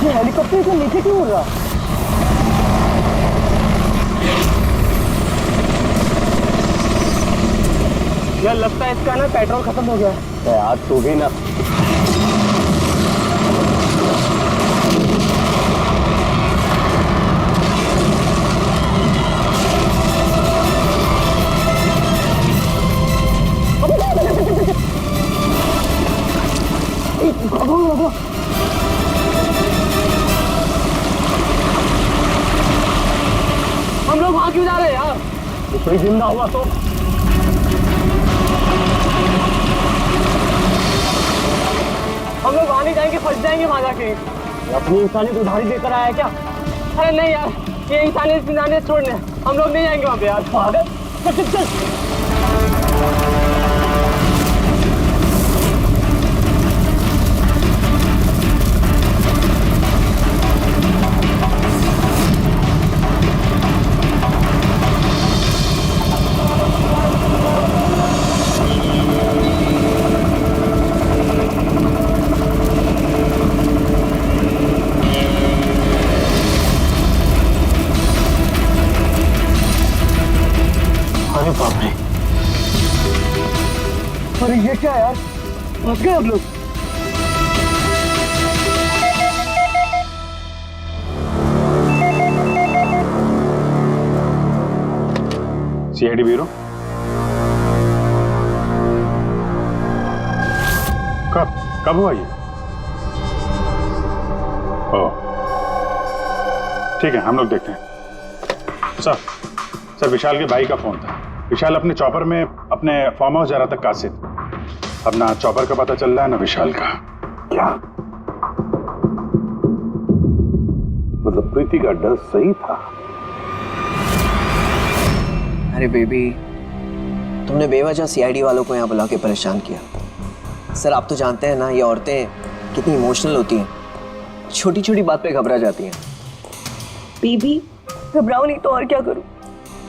ये हेलीकॉप्टर इतना नीचे क्यों उड़ रहा? यार लगता है इसका ना पेट्रोल खत्म हो गया है। यार तू भी ना। हम लोग वहां क्यों जा रहे हैं यार? कोई जिंदा हुआ तो हम लोग वहां नहीं जाएंगे, फंस जाएंगे वहां जाके। अपनी इंसानियत उधारी देकर आया है क्या? अरे नहीं यार, ये इंसानियत छोड़ने हम लोग नहीं जाएंगे वहां पे यार। पागल, चल चल चल। अरे बाप रे, अरे ये क्या यार, फंस गए हम लोग। सीआईडी ब्यूरो, कब हुआ ये? ओह ठीक है, हम लोग देखते हैं। सर विशाल के भाई का फोन था। विशाल अपने चॉपर में अपने फार्म हाउस जा रहा था कासिद। अब ना चॉपर का पता चल रहा है ना विशाल का। क्या मतलब प्रीति का डर सही था? अरे बेबी, तुमने बेवजह सीआईडी वालों को यहाँ बुला के परेशान किया। सर आप तो जानते हैं ना, ये औरतें कितनी इमोशनल होती हैं, छोटी छोटी बात पे घबरा जाती हैं। बेबी घबराओ नहीं तो और क्या करूं?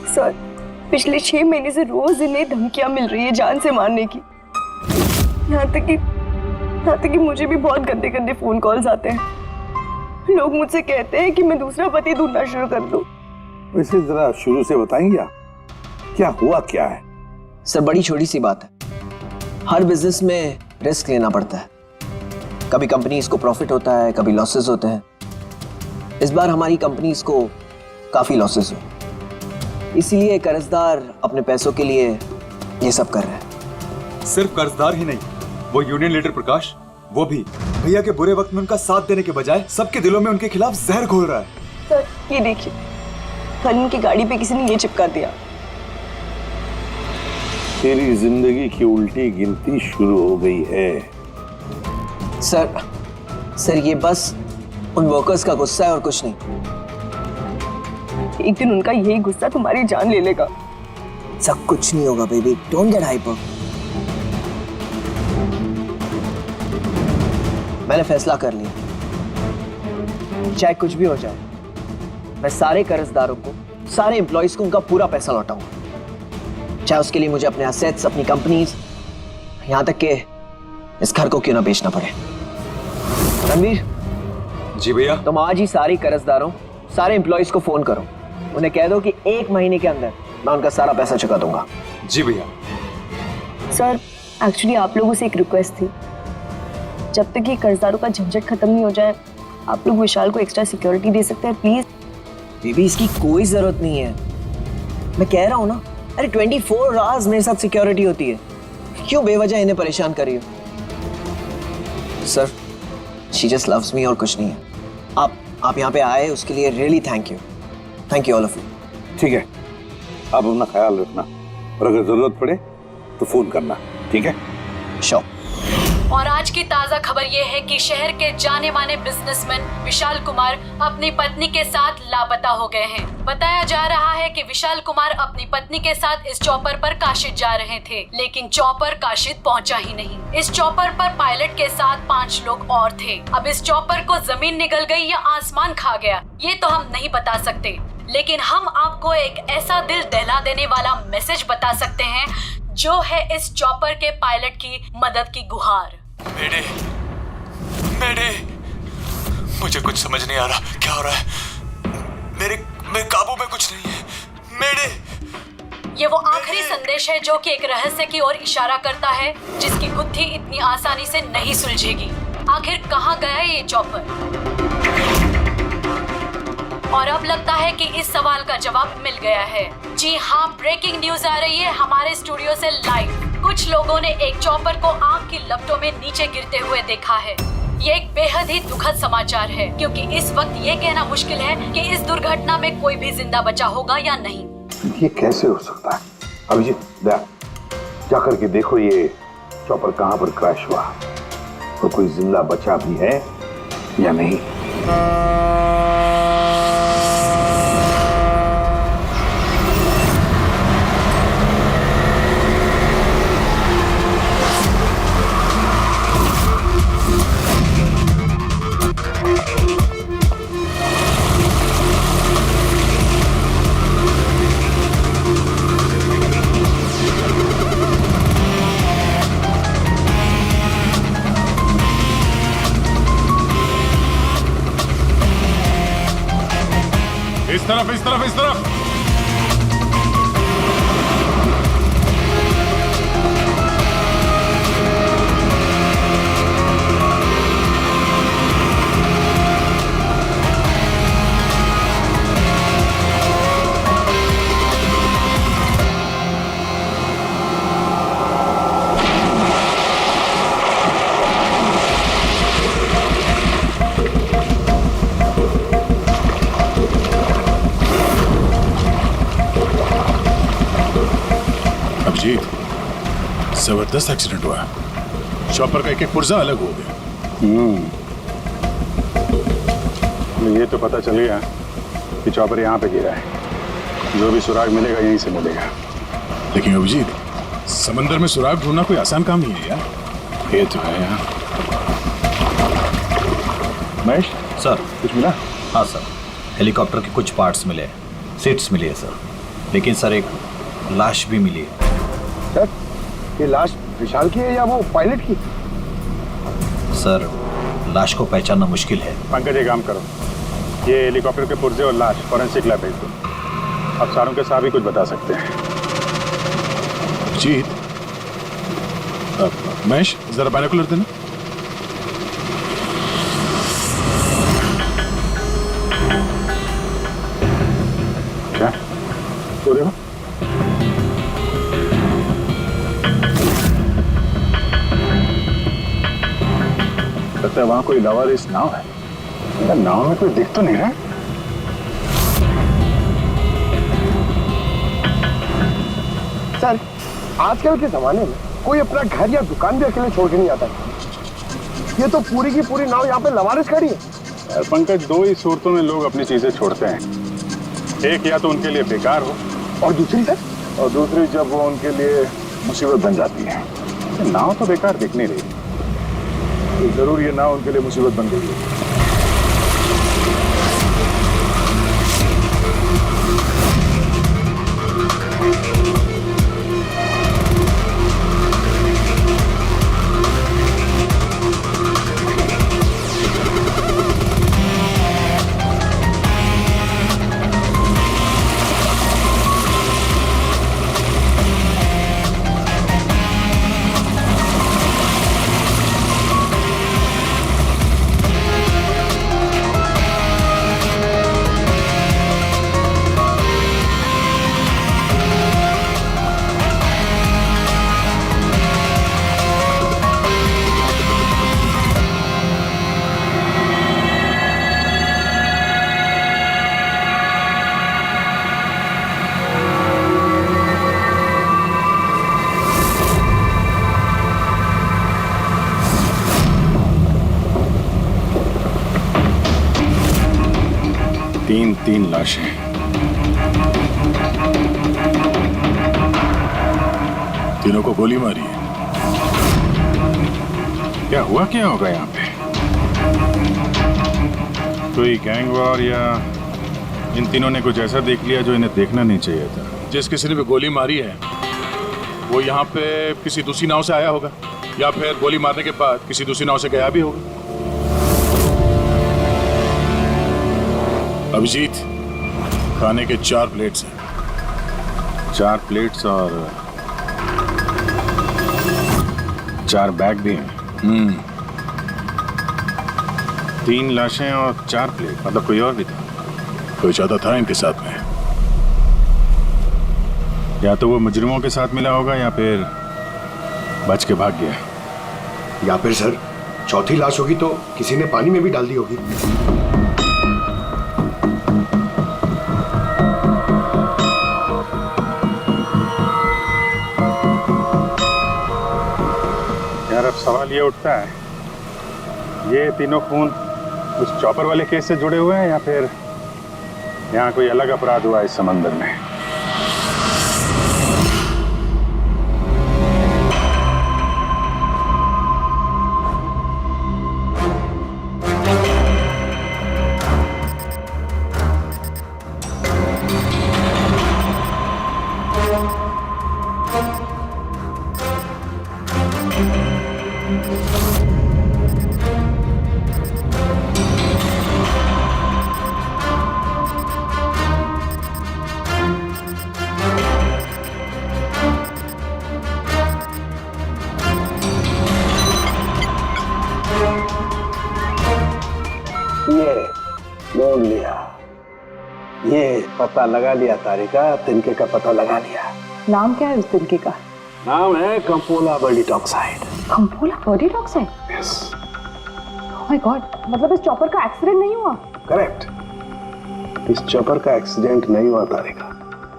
सर पिछले 6 महीने से रोज इन्हें धमकियां मिल रही है जान से मारने की। यहाँ तक कि मुझे भी बहुत गंदे गंदे फोन कॉल्स आते हैं। लोग मुझसे कहते हैं कि मैं दूसरा पति ढूंढना शुरू कर दूं। वैसे जरा शुरू से बताएंगे क्या हुआ क्या है? सर बड़ी छोटी सी बात है, हर बिजनेस में रिस्क लेना पड़ता है। कभी कंपनीज को प्रॉफिट होता है, कभी लॉसेस होते हैं। इस बार हमारी कंपनीज को काफी लॉसेस हुए, इसीलिए कर्जदार अपने पैसों के लिए ये सब कर रहे हैं। सिर्फ कर्जदार ही नहीं, वो यूनियन लीडर प्रकाश, वो भी भैया के बुरे वक्त में उनका साथ देने के बजाय सबके दिलों में उनके खिलाफ जहर घोल रहा है। सर ये देखिए, कल उनकी गाड़ी पे किसी ने ये चिपका दिया। तेरी जिंदगी की उल्टी गिनती शुरू हो गई है। सर ये बस उन वर्कर्स का गुस्सा है और कुछ नहीं। एक दिन उनका यही गुस्सा तुम्हारी जान ले लेगा। सब कुछ नहीं होगा बेबी, डोंट गेट हाइपर। मैंने फैसला कर लिया, चाहे कुछ भी हो जाए, मैं सारे कर्जदारों को, सारे एम्प्लॉइज को उनका पूरा पैसा लौटाऊंगा। चाहे उसके लिए मुझे अपने एसेट्स, अपनी कंपनीज, यहां तक कि इस घर को क्यों ना बेचना पड़े। रणवीर जी भैया, तुम आज ही सारे कर्जदारों, सारे एम्प्लॉइज को फोन करो, उन्हें कह दो कि 1 महीने के अंदर मैं उनका सारा पैसा चुका दूंगा। जी भैया। सर एक्चुअली आप लोगों से एक रिक्वेस्ट थी, जब तक ये कर्जदारों का झंझट खत्म नहीं हो जाए, आप लोग विशाल को एक्स्ट्रा सिक्योरिटी दे सकते हैं प्लीज। बेबी इसकी कोई जरूरत नहीं है, मैं कह रहा हूं ना। अरे 24 आवर्स मेरे साथ सिक्योरिटी होती है, क्यों बेवजह इन्हें परेशान कर रही हो? Sir she just loves me और कुछ नहीं है। आप यहाँ पे आए उसके लिए really thank you all of you. ठीक है, आप अपना ख्याल रखना और अगर जरूरत पड़े तो फोन करना, ठीक है? श्योर। और आज की ताजा खबर ये है कि शहर के जाने माने बिजनेसमैन विशाल कुमार अपनी पत्नी के साथ लापता हो गए हैं। बताया जा रहा है कि विशाल कुमार अपनी पत्नी के साथ इस चॉपर पर काशिद जा रहे थे, लेकिन चॉपर काशिद पहुंचा ही नहीं। इस चॉपर पर पायलट के साथ 5 लोग और थे। अब इस चॉपर को जमीन निगल गई या आसमान खा गया, ये तो हम नहीं बता सकते, लेकिन हम आपको एक ऐसा दिल दहला देने वाला मैसेज बता सकते हैं जो है इस चॉपर के पायलट की मदद की गुहार। मेरे मुझे कुछ समझ नहीं आ रहा, क्या हो रहा है? मेरे काबू में कुछ नहीं है। मेरे ये वो आखिरी संदेश है जो कि एक रहस्य की ओर इशारा करता है, जिसकी गुत्थी इतनी आसानी से नहीं सुलझेगी। आखिर कहाँ गया ये चॉपर? और अब लगता है कि इस सवाल का जवाब मिल गया है। जी हाँ, ब्रेकिंग न्यूज आ रही है हमारे स्टूडियो से लाइव। कुछ लोगों ने एक चॉपर को आग की लपटों में नीचे गिरते हुए देखा है। ये एक बेहद ही दुखद समाचार है, क्योंकि इस वक्त ये कहना मुश्किल है कि इस दुर्घटना में कोई भी जिंदा बचा होगा या नहीं। ये कैसे हो सकता है? अभिजीत, जा करके देखो ये चॉपर कहां पर क्रैश हुआ, तो कोई जिंदा बचा भी है या नहीं। इस तरफ। जबरदस्त एक्सीडेंट हुआ। चॉपर का एक पुर्जा अलग हो गया। ये तो पता चल गया कि चॉपर यहाँ पे गिरा है। जो भी सुराग मिलेगा यहीं से मिलेगा। लेकिन अभिजीत, समंदर में सुराग ढूंढना कोई आसान काम नहीं है यार। ये तो है यार। महेश सर, कुछ मिला? हाँ सर, हेलीकॉप्टर के कुछ पार्ट्स मिले, सीट्स मिली है सर। लेकिन सर एक लाश भी मिली है। सर, ये लाश विशाल की है या वो पायलट की? सर, लाश को पहचानना मुश्किल है। पंकज, एक काम करो, ये हेलीकॉप्टर के पुर्जे और लाश फॉरेंसिक लैब भेज दो। अब सारों के साथ ही कुछ बता सकते हैं। जीत, महेश जरा बाइनोकुलर देना। क्या? तो देखो। लगता है वहां कोई लवारिस नाव है। नाव में कोई दिख तो नहीं रहा। सर, आजकल के जमाने में कोई अपना घर या दुकान भी अकेले छोड़ के नहीं आता है। ये तो पूरी की पूरी नाव यहाँ पे लवारिस खड़ी है। यार पंकज, दो ही सूरतों में लोग अपनी चीजें छोड़ते हैं। एक या तो उनके लिए बेकार हो, और दूसरी सर? और दूसरी जब वो उनके लिए मुसीबत बन जाती है। नाव तो बेकार दिख नहीं रही, तो जरूर ये नाव उनके लिए मुसीबत बन गई है। तीन लाशें। तीनों को गोली मारी है। क्या हुआ, क्या होगा यहाँ पे? कोई गैंग वॉर या इन तीनों ने कुछ ऐसा देख लिया जो इन्हें देखना नहीं चाहिए था? जिस किसी ने भी गोली मारी है वो यहाँ पे किसी दूसरी नाव से आया होगा, या फिर गोली मारने के बाद किसी दूसरी नाव से गया भी होगा। अभिजीत, खाने के 4 प्लेट्स हैं। 4 प्लेट्स और 4 बैग भी हैं। 3 लाशें और 4 प्लेट, मतलब कोई और भी था? कोई ज्यादा था इनके साथ में? या तो वो मुजरिमों के साथ मिला होगा या फिर बच के भाग गया। या फिर सर चौथी लाश होगी तो किसी ने पानी में भी डाल दी होगी। यार अब सवाल ये उठता है, ये तीनों खून उस चॉपर वाले केस से जुड़े हुए हैं या फिर यहाँ कोई अलग अपराध हुआ इस समंदर में? ढूंढ लिया, ये पता लगा लिया तारिका, तिनके का पता लगा लिया। नाम क्या है उस तिनके का? नाम है कंपोला बर्डिट ऑक्साइड। कंपोला बर्डिट oxide? Yes. Oh my god, मतलब इस चॉपर का एक्सीडेंट नहीं हुआ? करेक्ट, इस चॉपर का एक्सीडेंट नहीं हुआ तारिका,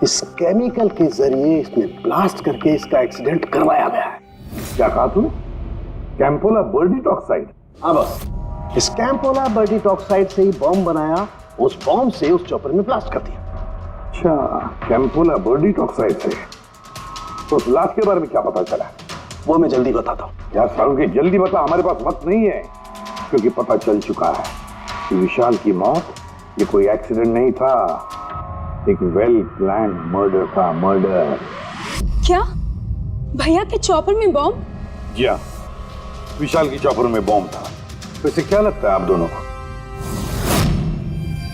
इस केमिकल के जरिए इसने ब्लास्ट करके इसका एक्सीडेंट करवाया गया है। क्या कहा तूने? कैंपोला बर्डिट ऑक्साइड? हाँ बस, इस कैंपोला बर्डिट ऑक्साइड से ही बॉम्ब बनाया, उस बॉम्ब से उस चॉपर में ब्लास्ट कर दिया। अच्छा, कैंपोला बर्डिट ऑक्साइड से। तो उस लाश के बारे में क्या पता चला? वो मैं जल्दी बताता हूँ। यार सालों की जल्दी बता, हमारे पास वक्त नहीं है, क्योंकि पता चल चुका है कि विशाल की मौत ये कोई एक्सीडेंट नहीं था, एक वेल प्लान मर्डर था। मर्डर। क्या भैया के चॉपर में बॉम्ब? जी हाँ, विशाल की चॉपर में बॉम्ब था। वैसे क्या लगता है आप दोनों को,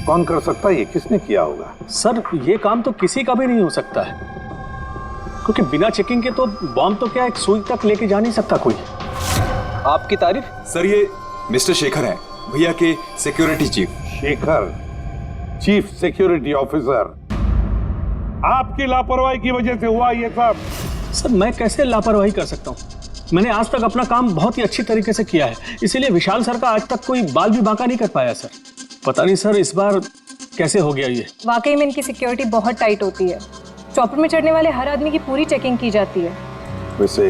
कौन कर सकता है ये? किसने किया होगा? सर ये काम तो किसी का भी नहीं हो सकता है, क्योंकि बिना चेकिंग के तो बॉम्ब तो क्या एक सुई तक लेके जा नहीं सकता कोई। आपकी तारीफ? सर ये मिस्टर शेखर हैं, भैया के security chief. Shekhar, chief security officer. आपकी लापरवाही की वजह से हुआ ये सब। सर मैं कैसे लापरवाही कर सकता हूँ? मैंने आज तक अपना काम बहुत ही अच्छी तरीके से किया है, इसीलिए विशाल सर का आज तक कोई बाल भी बांका नहीं कर पाया सर। पता नहीं सर इस बार कैसे हो गया ये। वाकई में इनकी सिक्योरिटी बहुत टाइट होती है। चॉपर में चढ़ने वाले हर आदमी की पूरी चेकिंग की जाती है। वैसे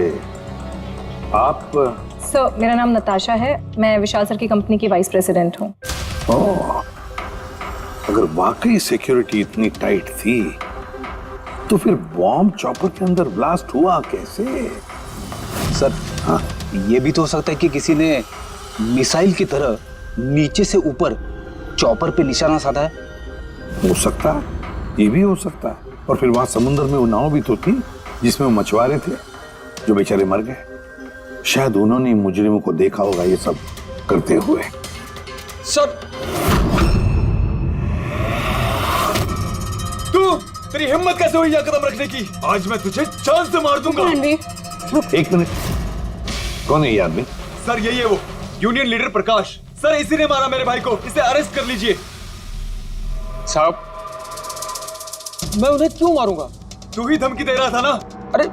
आप? सर मेरा नाम नताशा है, मैं विशाल सर की कंपनी की वाइस प्रेसिडेंट हूँ। ओह, अगर वाकई सिक्योरिटी इतनी टाइट थी तो फिर बॉम्ब चॉपर के अंदर ब्लास्ट हुआ कैसे? सर हाँ, ये भी तो हो सकता है कि किसी ने मिसाइल की तरह नीचे से ऊपर चॉपर पे निशाना साधा है। हो सकता है, ये भी हो सकता है। और फिर वहां समुद्र में वो नाव भी तो थी जिसमें वो मछुआरे थे जो बेचारे मर गए। शायद उन्होंने मुजरिमों को देखा होगा ये सब करते हुए। सर तेरी हिम्मत कैसे हुई यह कदम रखने की? आज मैं तुझे जान से मार दूंगा। एक मिनट, कौन है ये आदमी? सर यही है वो यूनियन लीडर प्रकाश। सर इसी ने मारा मेरे भाई को, इसे अरेस्ट कर लीजिए। साहब मैं उन्हें क्यों मारूंगा? तू ही धमकी दे रहा था ना। अरे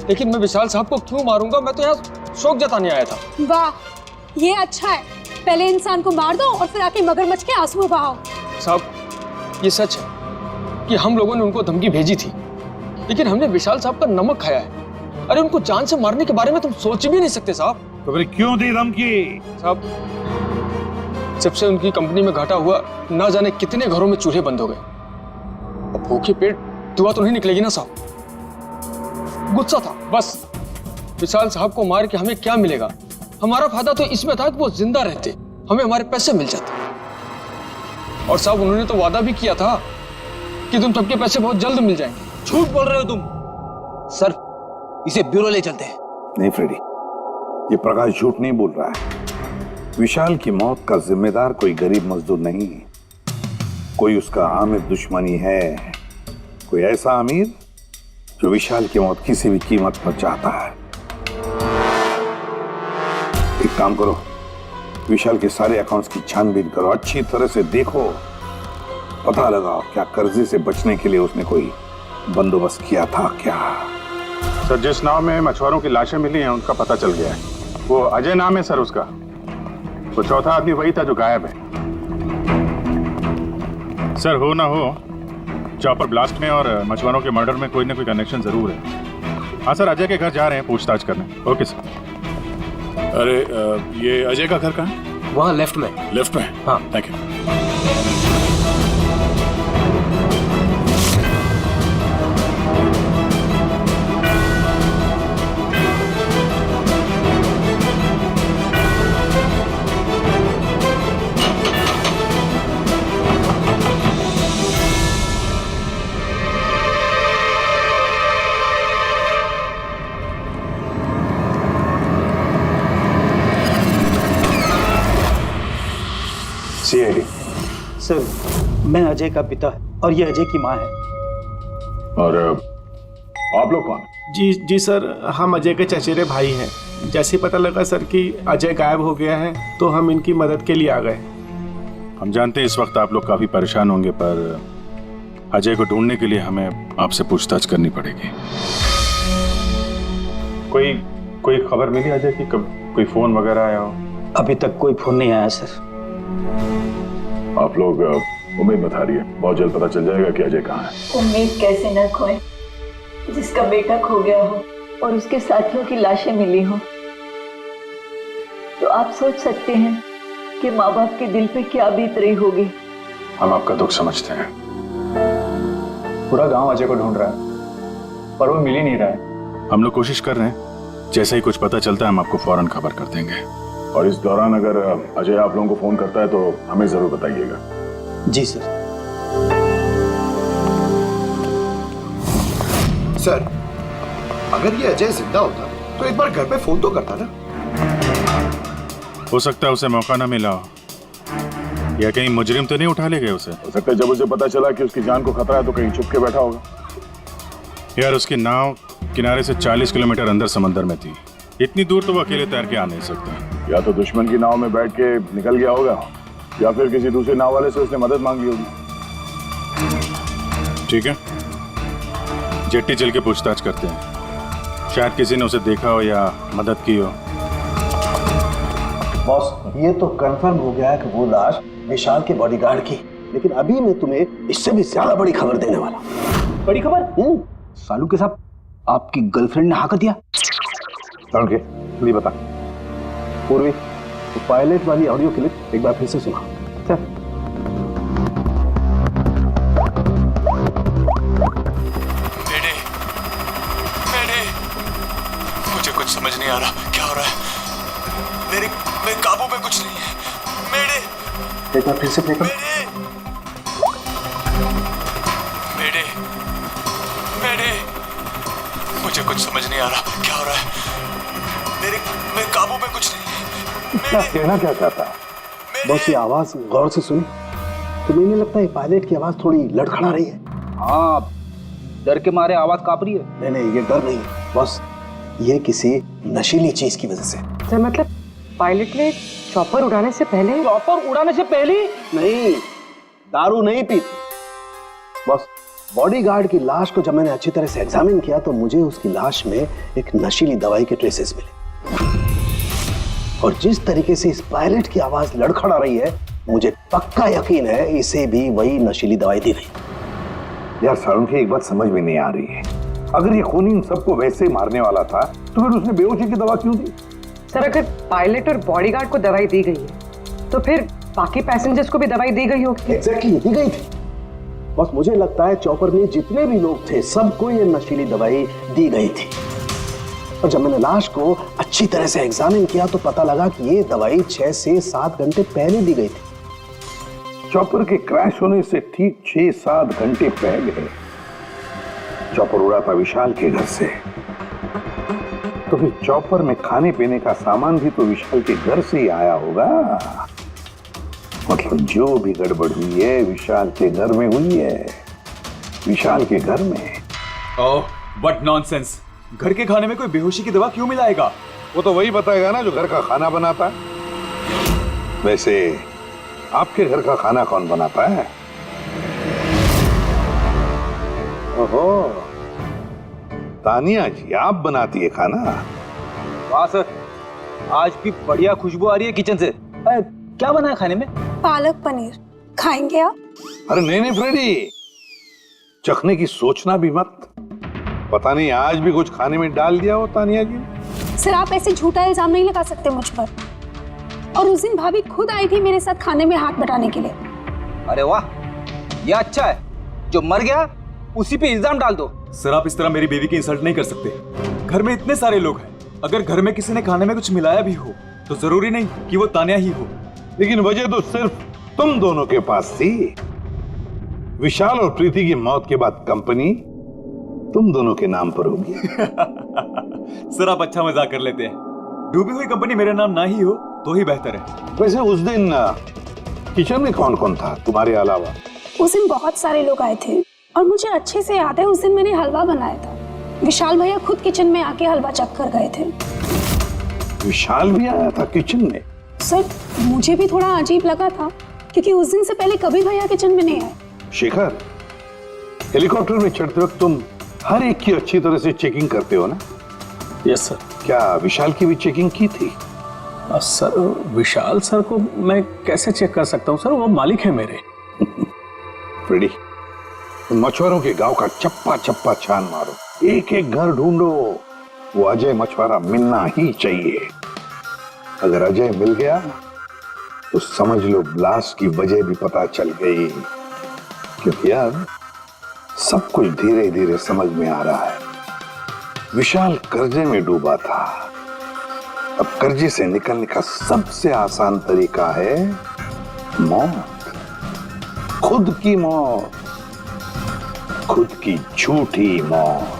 लेकिन मैं विशाल साहब को क्यों मारूंगा? मैं तो यहाँ शोक जताने आया था। वाह ये अच्छा है, पहले इंसान को मार दो और फिर आके मगरमच्छ के आंसू बहाओ। साहब ये सच है कि हम लोगों ने उनको धमकी भेजी थी, लेकिन हमने विशाल साहब का नमक खाया है। अरे उनको जान से मारने के बारे में तुम सोच भी नहीं सकते साहब। तो फिर क्यों दी धमकी? साहब जब से उनकी कंपनी में घाटा हुआ, ना जाने कितने घरों में चूल्हे बंद हो गए। अब भूखे पेट दुआ तो नहीं निकलेगी ना साहब। गुस्सा था बस। विशाल साहब को मार के हमें क्या मिलेगा? हमारा फायदा तो इसमें था कि वो जिंदा रहते, हमें हमारे पैसे मिल जाते। और साहब उन्होंने तो वादा भी किया था कि तुम सबके पैसे बहुत जल्द मिल जाएंगे। झूठ बोल रहे हो तुम। सर इसे ब्यूरो ले चलते हैं। नहीं फ्रेडी, ये प्रकाश झूठ नहीं बोल रहा है। विशाल की मौत का जिम्मेदार कोई गरीब मजदूर नहीं है, कोई उसका आमिर दुश्मनी है, कोई ऐसा आमिर जो विशाल की मौत किसी भी कीमत पर चाहता है। एक काम करो, विशाल के सारे अकाउंट्स की छानबीन करो, अच्छी तरह से देखो, पता लगाओ क्या कर्जे से बचने के लिए उसने कोई बंदोबस्त किया था क्या। सर, जिस नाव में मछुआरों की लाशें मिली हैं उनका पता चल गया है। वो अजय नाम है सर उसका। वो चौथा आदमी वही था जो गायब है। सर, हो ना हो, चॉपर ब्लास्ट में और मछुआरों के मर्डर में कोई ना कोई कनेक्शन जरूर है। हाँ सर, अजय के घर जा रहे हैं पूछताछ करने। Okay sir. अरे ये अजय का घर कहाँ है? वहाँ लेफ्ट में। लेफ्ट में? हाँ। Thank you. CID। सर, मैं अजय का पिता और ये अजय की माँ है। और आप लोग कौन? जी सर, हम अजय के चचेरे भाई हैं। जैसे ही पता लगा सर कि अजय गायब हो गया है तो हम इनकी मदद के लिए आ गए। हम जानते हैं इस वक्त आप लोग काफी परेशान होंगे, पर अजय को ढूंढने के लिए हमें आपसे पूछताछ करनी पड़ेगी। कोई खबर मिली अजय की? कब कोई फोन वगैरह आया हो? अभी तक कोई फोन नहीं आया सर। आप लोग उम्मीद बता रही है, बहुत जल्द पता चल जाएगा कि अजय कहाँ है। उम्मीद कैसे न खोए, जिसका बेटा खो गया हो और उसके साथियों की लाशें मिली हो, तो आप सोच सकते हैं कि माँ बाप के दिल पे क्या बीत रही होगी। हम आपका दुख समझते हैं। पूरा गांव अजय को ढूंढ रहा है पर वो मिल ही नहीं रहा है। हम लोग कोशिश कर रहे हैं, जैसे ही कुछ पता चलता है हम आपको फौरन खबर कर देंगे। और इस दौरान अगर अजय आप लोगों को फोन करता है तो हमें जरूर बताइएगा। जी सर। सर, अगर ये अजय जिंदा होता तो एक बार घर पे फोन तो करता ना। हो सकता है उसे मौका ना मिला हो, या कहीं मुजरिम तो नहीं उठा ले गए उसे। हो सकता है जब उसे पता चला कि उसकी जान को खतरा है तो कहीं छुप के बैठा होगा। यार, उसकी नाव किनारे से 40 किलोमीटर अंदर समंदर में थी। इतनी दूर तो वो अकेले तैर के आ नहीं सकता। या तो दुश्मन की नाव में बैठ के निकल गया होगा, या फिर किसी दूसरे नाव वाले से उसने मदद मांगी होगी। ठीक है, जेट्टी चल के पूछताछ करते हैं, शायद किसी ने उसे देखा हो या मदद की हो। बॉस, ये तो कंफर्म हो गया है कि वो लाश विशाल के बॉडीगार्ड की, लेकिन अभी मैं तुम्हें इससे भी ज्यादा बड़ी खबर देने वाला हूं। बड़ी खबर? सालू के साथ आपकी गर्लफ्रेंड ने हाँ कर दिया? नहीं बता। पूर्वी, तो पायलट वाली ऑडियो क्लिप एक बार फिर से सुना। मुझे कुछ समझ नहीं आ रहा क्या हो रहा है। मेरे काबू में कुछ नहीं है। मेरे एक बार फिर से प्ले कर। मुझे कुछ समझ नहीं आ रहा क्या हो रहा है। मेरे काबू में कुछ नहीं है। क्या कहना क्या चाहता है? बस ये आवाज गौर से सुनी तो मैंने लगता है पायलट की आवाज थोड़ी लड़खड़ा रही है। हाँ, डर के मारे आवाज कांप रही है। नहीं, ये डर नहीं है बस, ये किसी नशीली चीज की वजह से। सर, मतलब पायलट ने चॉपर उड़ाने से पहले? चॉपर उड़ाने से पहले? नहीं, दारू नहीं पीती। बस बॉडीगार्ड की लाश को जब मैंने अच्छी तरह से एग्जामिन किया तो मुझे उसकी लाश में एक नशीली दवाई के ट्रेसेस मिले। और जिस तरीके से इस पायलट की आवाज लड़खड़ा रही है, मुझे पक्का यकीन है इसे भी वही नशीली दवाई दी गई। यार सारुंखी, एक बात समझ में नहीं आ रही है। अगर ये खूनी इन सबको वैसे ही मारने वाला था तो फिर उसने बेहोशी की दवा क्यों दी? सर, अगर पायलट और बॉडीगार्ड को दवाई दी गई है तो फिर बाकी पैसेंजर्स को भी दवाई दी गई होगी। एग्जैक्टली, दी गई थी। बस मुझे लगता है चॉपर में जितने भी लोग थे सबको ये नशीली दवाई दी गई थी। और जब मैंने लाश को अच्छी तरह से एग्जामिन किया तो पता लगा कि ये दवाई 6 से 7 घंटे पहले दी गई थी। चॉपर के क्रैश होने से ठीक 6-7 घंटे पहले चॉपर उड़ा था विशाल के घर से। तो फिर चॉपर में खाने पीने का सामान भी तो विशाल के घर से ही आया होगा। मतलब जो भी गड़बड़ हुई है विशाल के घर में हुई है, विशाल के घर में। ओह, व्हाट नॉनसेंस। घर के खाने में कोई बेहोशी की दवा क्यों मिलाएगा? वो तो वही बताएगा ना जो घर का खाना बनाता है। वैसे आपके घर का खाना कौन बनाता है? ओहो, तानिया जी आप बनाती है खाना? वाह सर, आज भी बढ़िया खुशबू आ रही है किचन से। क्या बना है खाने में? पालक पनीर खाएंगे आप? अरे नहीं फ्रेडी, चखने की सोचना भी मत। पता नहीं आज भी कुछ खाने में डाल दिया हो तानिया जी। सर आप ऐसे झूठा इल्जाम नहीं लगा सकते मुझ पर। और उस दिन भाभी खुद आई थी मेरे साथ खाने में हाथ बटाने के लिए। अरे वाह, ये अच्छा है, जो मर गया उसी पे इल्जाम डाल दो। सर आप इस तरह मेरी बेबी की इंसल्ट नहीं कर सकते। घर में इतने सारे लोग हैं, अगर घर में किसी ने खाने में कुछ मिलाया भी हो तो जरूरी नहीं कि वो तानिया ही हो। लेकिन वजह तो सिर्फ तुम दोनों के पास थी। विशाल और प्रीति की मौत के बाद कंपनी तुम दोनों के नाम पर होगी। सर आप अच्छा मजाक कर लेते हैं। डूबी हुई कंपनी मेरे नाम ना ही हो तो ही बेहतर है। वैसे उस दिन किचन में कौन कौन था तुम्हारे अलावा? उस दिन बहुत सारे लोग आए थे और मुझे अच्छे से याद है उस दिन मैंने हलवा बनाया था। विशाल भैया खुद किचन में आके हलवा चख कर गए थे। विशाल भी आया था किचन में? सर मुझे भी थोड़ा अजीब लगा था क्योंकि उस दिन से पहले कभी भैया किचन में नहीं आए। शेखर, हेलीकॉप्टर में चढ़ते वक्त तुम हर एक की अच्छी तरह से चेकिंग करते हो ना? Yes sir. क्या विशाल की भी चेकिंग की थी? सर विशाल सर को मैं कैसे चेक कर सकता हूँ सर, वो मालिक है मेरे। फ्रेडी, मछुआरों के गांव का चप्पा चप्पा छान मारो, एक एक घर ढूंढो। वो अजय मछुआरा मिलना ही चाहिए। अगर अजय मिल गया तो समझ लो ब्लास्ट की वजह भी पता चल गई। क्योंकि यार सब कुछ धीरे धीरे समझ में आ रहा है। विशाल कर्जे में डूबा था। अब कर्जे से निकलने का सबसे आसान तरीका है मौत, खुद की मौत, खुद की झूठी मौत।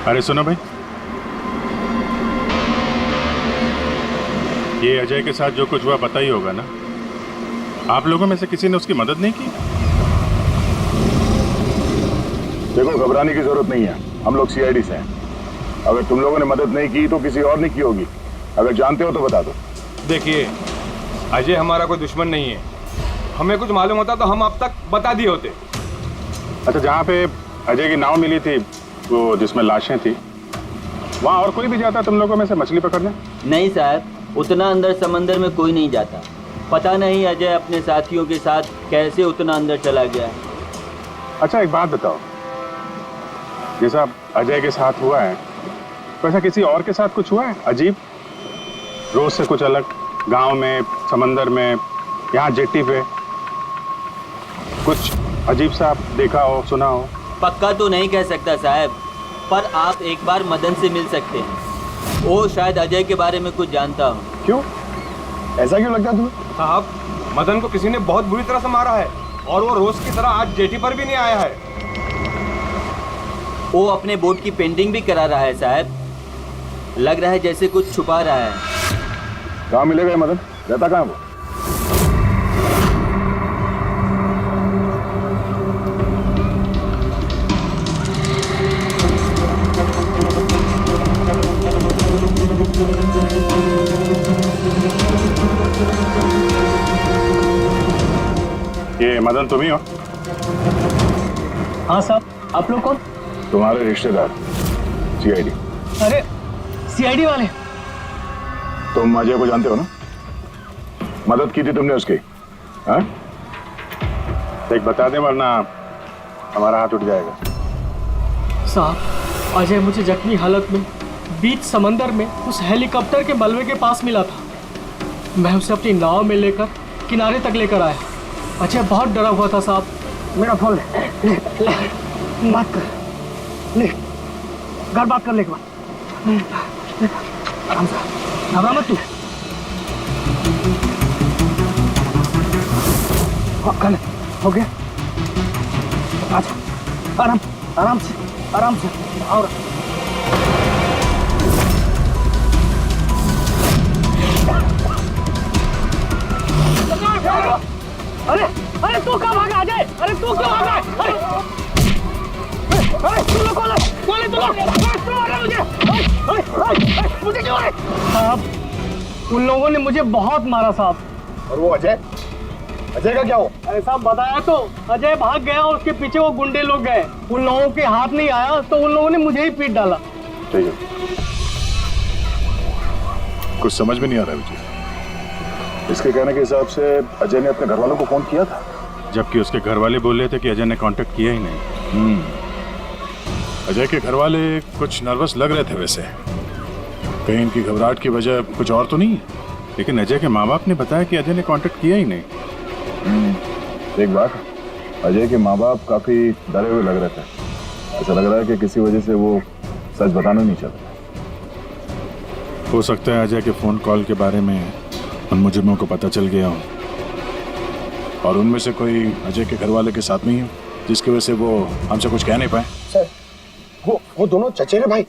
अरे सुनो भाई, ये अजय के साथ जो कुछ हुआ पता ही होगा ना? आप लोगों में से किसी ने उसकी मदद नहीं की? देखो घबराने की जरूरत नहीं है, हम लोग सीआईडी से हैं। अगर तुम लोगों ने मदद नहीं की तो किसी और ने की होगी। अगर जानते हो तो बता दो। देखिए अजय हमारा कोई दुश्मन नहीं है। हमें कुछ मालूम होता तो हम अब तक बता दिए होते। अच्छा, जहाँ पे अजय की नाव मिली थी, वो जिसमें लाशें थी, वहाँ और कोई भी जाता तुम लोगों में से मछली पकड़ने? नहीं साहब, उतना अंदर समंदर में कोई नहीं जाता। पता नहीं अजय अपने साथियों के साथ कैसे उतना अंदर चला गया। अच्छा एक बात बताओ, जैसा अजय के साथ हुआ है वैसा किसी और के साथ कुछ हुआ है अजीब, रोज से कुछ अलग? गांव में, समंदर में, यहाँ जेट्टी पे कुछ अजीब सा आप देखा हो, सुना हो? पक्का तो नहीं कह सकता साहब, पर आप एक बार मदन से मिल सकते हैं। वो शायद अजय के बारे में कुछ जानता हो। क्यों? ऐसा क्यों लगता है तुम्हें? साहब, मदन को किसी ने बहुत बुरी तरह से मारा है और वो रोज की तरह आज जेटी पर भी नहीं आया है। वो अपने बोट की पेंटिंग भी करा रहा है साहब। लग रहा है जैसे कुछ छुपा रहा है। कहाँ मिलेगा मदन? रहता कहाँ वो? ये मदन तुम ही हो? हाँ साहब, आप लोग कौन? तुम्हारे रिश्तेदार सीआईडी। अरे सीआईडी वाले? तुम अजय को जानते हो ना? मदद की थी तुमने उसकी? हाँ? एक बता दे वरना हमारा हाथ उठ जाएगा। साहब, अजय मुझे जख्मी हालत में बीच समंदर में उस हेलीकॉप्टर के मलबे के पास मिला था। मैं उसे अपनी नाव में लेकर किनारे तक लेकर आया। अजय बहुत डरा हुआ था साहब। मेरा फोन ले, बात कर ले, घर बात कर ले एक बार। आराम से, घबरा मत तू। कल हो गया। अच्छा, आराम आराम से और अरे अरे तू कहाँ भागा अजय? अरे तू क्यों भागा? अरे तू लोग कौन है? तू लोग तू मारा मुझे। मुझे क्यों मारे? साहब उन लोगों ने मुझे बहुत मारा साहब। और वो अजय का क्या हुआ? अरे साहब बताया तो, अजय भाग गया और उसके पीछे वो गुंडे लोग गए। उन लोगों के हाथ नहीं आया तो उन लोगों ने मुझे ही पीट डाला। ठीक है, कुछ समझ में नहीं आ रहा है मुझे। इसके कहने के हिसाब से अजय ने अपने घर वालों को फोन किया था, जबकि उसके घर वाले बोल रहे थे कि अजय ने कांटेक्ट किया ही नहीं। अजय के घर वाले कुछ नर्वस लग रहे थे वैसे, कहीं इनकी घबराहट की वजह कुछ और तो नहीं है। लेकिन अजय के माँ बाप ने बताया कि अजय ने कांटेक्ट किया ही नहीं। एक बात, अजय के माँ बाप काफी डरे हुए लग रहे थे। ऐसा लग रहा है कि किसी वजह से वो सच बताना नहीं चाहते। हो सकता है अजय के फोन कॉल के बारे में उन मुजरिमों को पता चल गया हो और उनमें से कोई अजय के घर वाले के साथ नहीं है, जिसकी वजह से वो हमसे कुछ कह नहीं पाए। सर वो दोनों चचेरे भाई,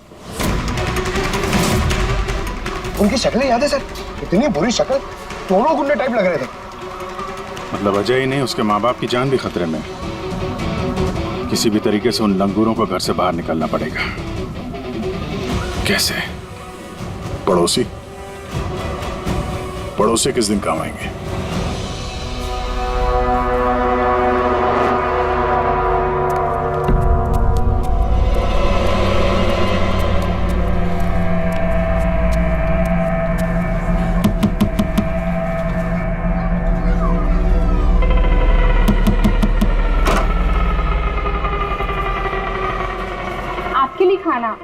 उनकी शक्लें याद है सर? इतनी बुरी शक्ल, दोनों गुंडे टाइप लग रहे थे। मतलब अजय ही नहीं, उसके माँ बाप की जान भी खतरे में। किसी भी तरीके से उन लंगूरों को घर से बाहर निकालना पड़ेगा। कैसे? पड़ोसी किस दिन काम आएंगे? आपके लिए खाना।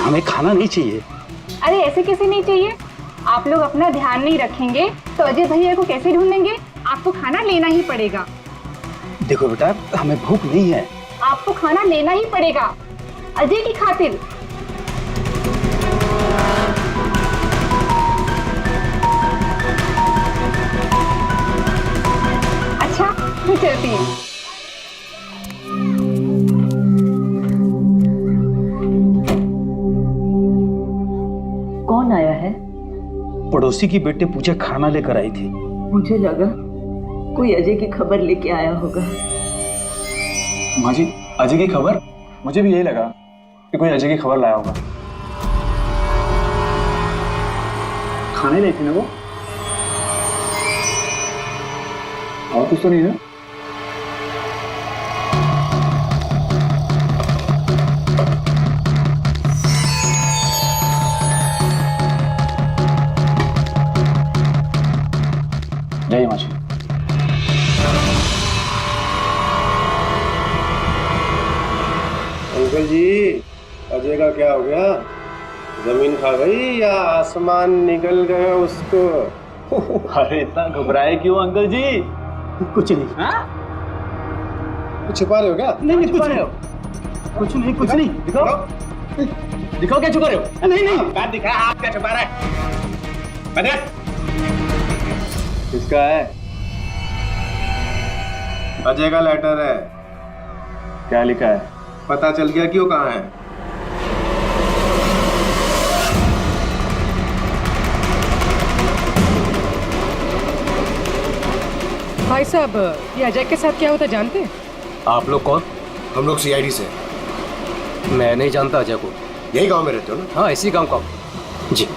हमें खाना नहीं चाहिए। अरे ऐसे कैसे नहीं चाहिए? आप लोग अपना ध्यान नहीं रखेंगे तो अजय भैया को कैसे ढूंढेंगे? आपको खाना लेना ही पड़ेगा। देखो बेटा, हमें भूख नहीं है। आपको खाना लेना ही पड़ेगा अजय की खातिर। अच्छा मैं चलती हूँ। कौन आया है? पड़ोसी की बेटे पूछे खाना लेकर आई थी। मुझे लगा कोई अजय की खबर लेके आया होगा। माँ जी, अजय की खबर? मुझे भी यही लगा कि कोई अजय की खबर लाया होगा। खाने लाई थी ना वो? और कुछ तो नहीं है? जय माँ जी। अंकल जी, अजय का क्या हो गया? जमीन खा गई या आसमान निकल गया उसको? अरे इतना घबराए क्यों अंकल जी? कुछ नहीं। हाँ? कुछ छिपा रहे हो क्या? नहीं छुपा रहे हो। कुछ नहीं। दिखाओ क्या छुपा रहे हो? नहीं बात दिखा, आप क्या छुपा रहे हैं? किसका है? अजय का लेटर है। क्या लिखा है? पता चल गया क्यों कहाँ है? भाई साहब, ये अजय के साथ क्या होता जानते हैं? आप लोग कौन? हम लोग CID से। मैं नहीं जानता अजय को। यही गांव में रहते हो ना? हाँ, इसी गांव का। जी।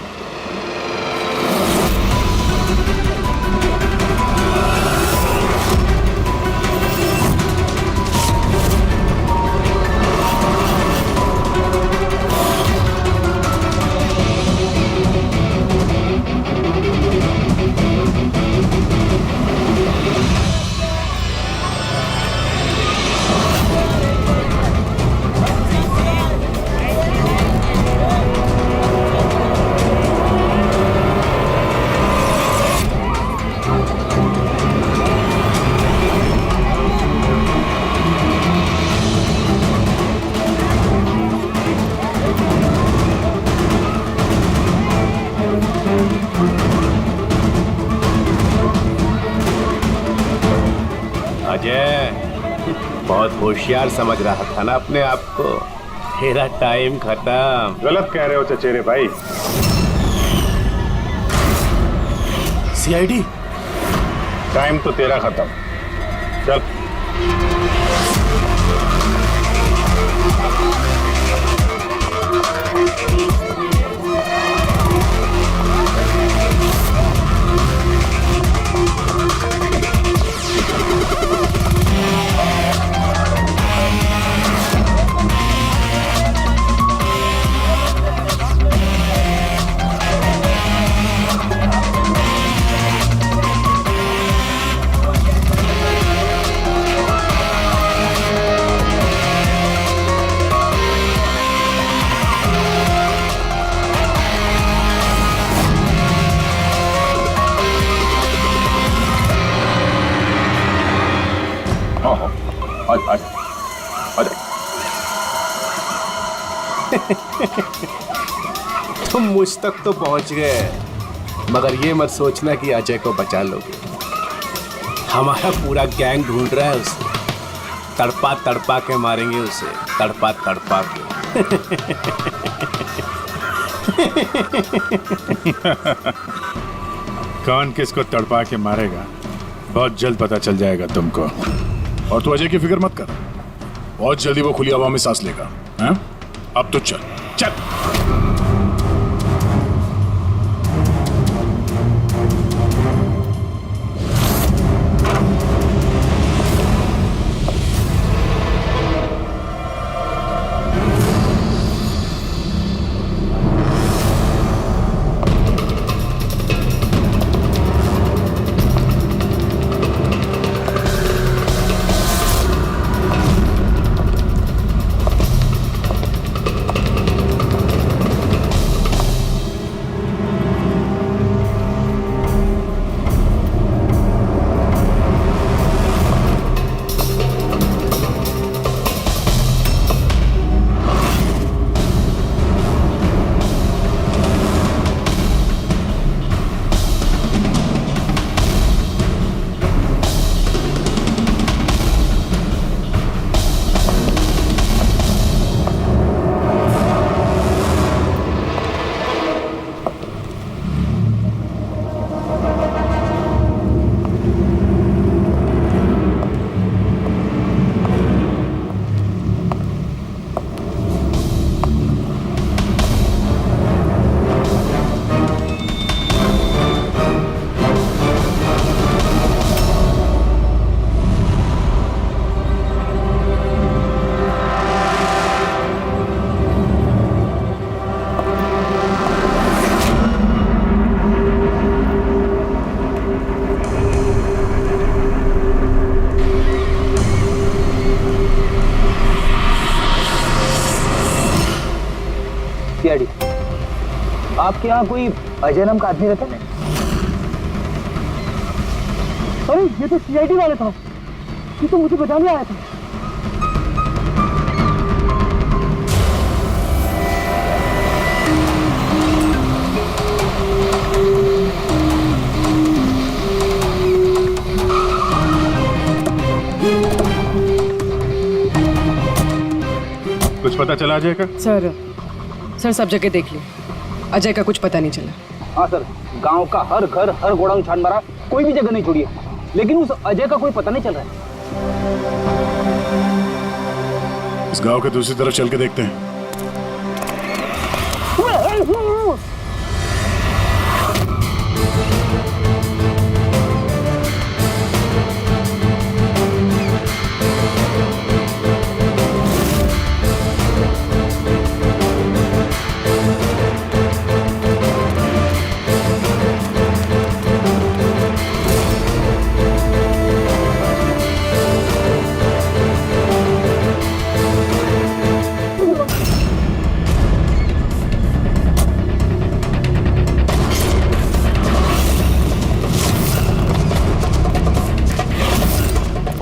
अजय बहुत होशियार समझ रहा था ना अपने आप को। तेरा टाइम खत्म। गलत कह रहे हो चचेरे भाई। सीआईडी टाइम तो तेरा खत्म। चल तुम मुझ तक तो पहुंच गए, मगर ये मत सोचना कि अजय को बचा लोगे। हमारा पूरा गैंग ढूंढ रहा है उसे। तड़पा तड़पा के मारेंगे उसे, तड़पा तड़पा के। कौन किसको तड़पा के मारेगा बहुत जल्द पता चल जाएगा तुमको। और तू अजय की फिक्र मत कर, बहुत जल्दी वो खुली हवा में सांस लेगा। हैं? अब तो चल चल। सीआईडी, आपके यहाँ कोई अजय नाम का आदमी रहता है? अरे ये तो सीआईडी वाला था, ये तो मुझे बचाने आया था। कुछ पता चला अजय का? सर सब जगह देख ली, अजय का कुछ पता नहीं चला। हाँ सर, गांव का हर घर हर गोडाउन छान मारा, कोई भी जगह नहीं छोड़ी है, लेकिन उस अजय का कोई पता नहीं चल रहा है। इस गांव के दूसरी तरफ चल के देखते हैं।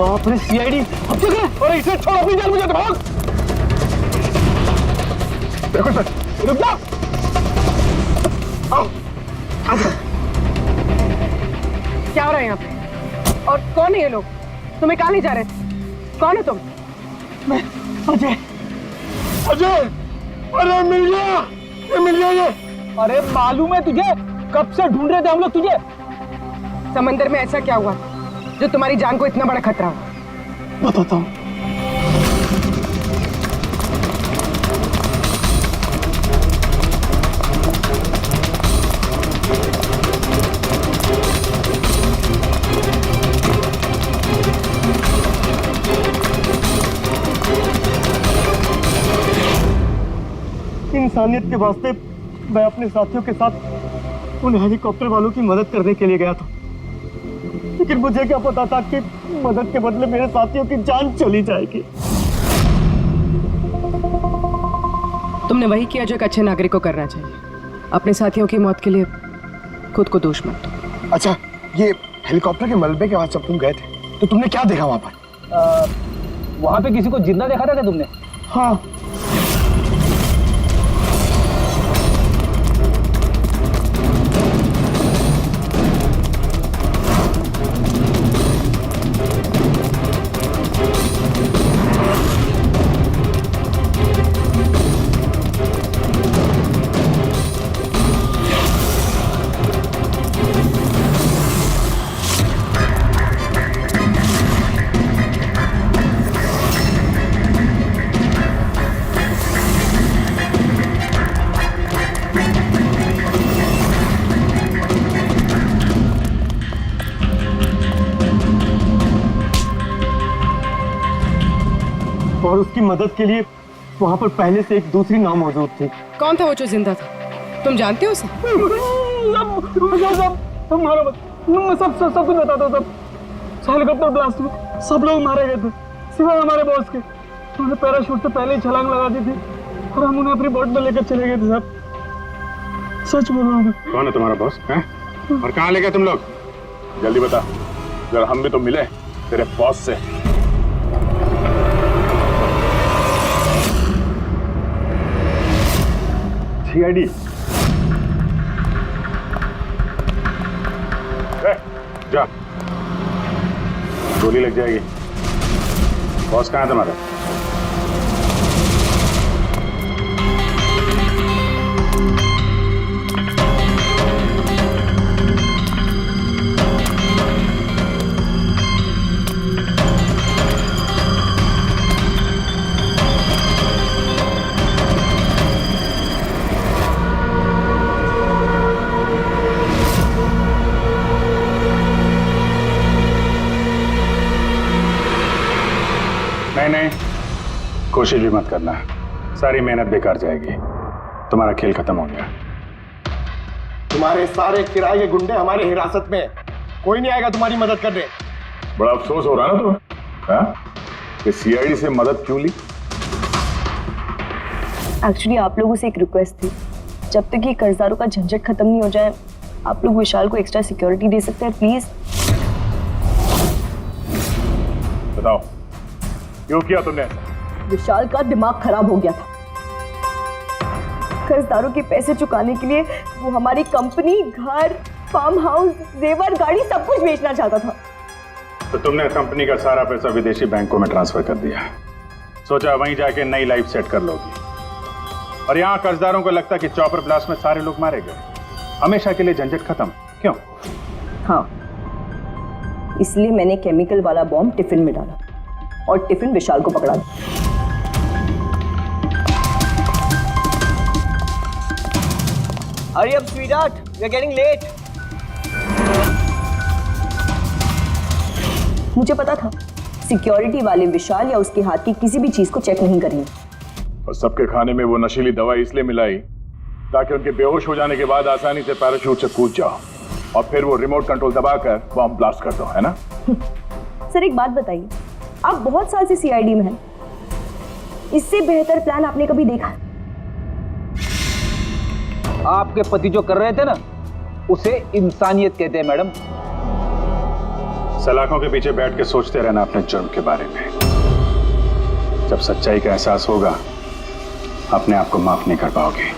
बाप रे सीआईडी, अब तक है। अरे इसे छोड़, अपनी जान मुझे भाग। देखो सर, रुक जाओ। आओ, क्या हो रहा है यहाँ पे? और कौन है ये लोग? तुम्हें कहाँ ले जा रहे थे? कौन हो तुम? मैं अजय। अजय, अरे मिल गया, ये मिल गया ये। अरे मालूम है तुझे, कब से ढूंढ रहे थे हम लोग तुझे। समंदर में ऐसा क्या हुआ जो तुम्हारी जान को इतना बड़ा खतरा हुआ? बताता हूँ। इंसानियत के वास्ते मैं अपने साथियों के साथ उन हेलीकॉप्टर वालों की मदद करने के लिए गया था, लेकिन मुझे क्या पता था कि मदद के बदले मेरे साथियों की जान चली जाएगी। तुमने वही किया जो एक अच्छे नागरिक को करना चाहिए। अपने साथियों की मौत के लिए खुद को दोष मत दो। अच्छा, ये हेलीकॉप्टर के मलबे के पास जब तुम गए थे तो तुमने क्या देखा वहां पर? वहां पे किसी को जिंदा देखा था क्या तुमने? हाँ। और उसकी मदद के लिए वहां पर पहले से एक दूसरी नाव मौजूद थी। कौन था वो जो जिंदा था? तुम जानते हो उसे? मारो मत, मैं सब कुछ बताता हूँ। सब हेलीकॉप्टर ब्लास्ट में सब लोग मारे गए थे सिवाय हमारे बॉस के। उन्होंने पैराशूट से पहले ही छलांग लगा दी थी और हम उन्हें अपनी बोट में लेकर चले गए थे। साहब सच बोल रहा हूँ। कौन है तुम्हारा बॉस है? और कहाँ ले गए तुम लोग? जल्दी बता, जरा हम भी तो मिले तेरे बॉस से। सीआईडी जा, गोली लग जाएगी। बॉस कहाँ है तुम्हारा? नहीं, कोशिश भी मत करना, सारी मेहनत बेकार जाएगी। तुम्हारा खेल खत्म हो गया। तुम्हारे सारे किराए के गुंडे हमारे हिरासत में, कोई नहीं आएगा तुम्हारी मदद करने। बड़ा अफसोस हो रहा है ना तुम्हें, हाँ? कि सीआईडी से मदद क्यों ली? एक्चुअली आप लोगों से एक रिक्वेस्ट थी, जब तक ये कर्जदारों का झंझट खत्म नहीं हो जाए आप लोग विशाल को एक्स्ट्रा सिक्योरिटी दे सकते हैं प्लीज। बताओ क्यों किया तुमने? विशाल का दिमाग खराब हो गया था। कर्जदारों के पैसे चुकाने के लिए वो हमारी कंपनी, घर, फार्म हाउस, जेवर, गाड़ी सब कुछ बेचना चाहता था। तो तुमने कंपनी का सारा पैसा विदेशी बैंकों में ट्रांसफर कर दिया, सोचा वहीं जाके नई लाइफ सेट कर लोगी। और यहाँ कर्जदारों को लगता कि चॉपर ब्लास्ट में सारे लोग मारे गए, हमेशा के लिए झंझट खत्म। क्यों? हाँ, इसलिए मैंने केमिकल वाला बॉम्ब टिफिन में डाला और टिफिन विशाल को पकड़ा दिया। Hurry up, sweetheart. We are getting late. मुझे पता था सिक्योरिटी वाले विशाल या उसके हाथ की किसी भी चीज को चेक नहीं करेंगे। और सबके खाने में वो नशीली दवाई इसलिए मिलाई ताकि उनके बेहोश हो जाने के बाद आसानी से पैराशूट से कूद जाओ और फिर वो रिमोट कंट्रोल दबाकर बॉम्ब ब्लास्ट कर दो, है ना? सर एक बात बताइए, आप बहुत साल से सीआईडी में हैं, इससे बेहतर प्लान आपने कभी देखा? आपके पति जो कर रहे थे ना, उसे इंसानियत कहते हैं मैडम। सलाखों के पीछे बैठ के सोचते रहना अपने जुर्म के बारे में। जब सच्चाई का एहसास होगा अपने आप को माफ नहीं कर पाओगे।